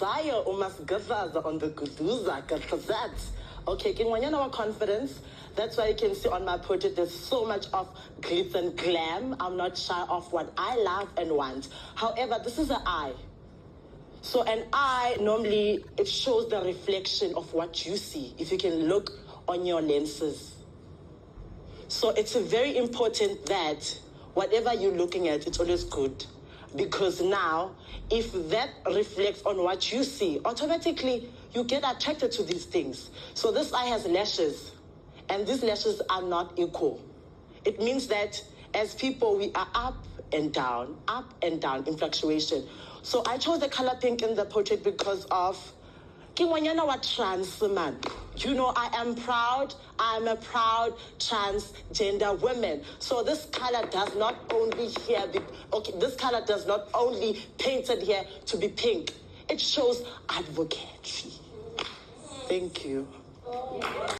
desire umasgazaza on the guduza gazat. Okay, our confidence. That's why you can see on my portrait there's so much of glitz and glam. I'm not shy of what I love and want. However, this is an eye. So an eye, normally, it shows the reflection of what you see, if you can look on your lenses. So it's very important that whatever you're looking at, it's always good. Because now, if that reflects on what you see, automatically you get attracted to these things. So this eye has lashes, and these lashes are not equal. It means that as people, we are up and down in fluctuation. So I chose the color pink in the portrait because of trans man. You know, I am proud. I'm a proud transgender woman. So this color does not only this color does not only painted here to be pink. It shows advocacy. Thank you.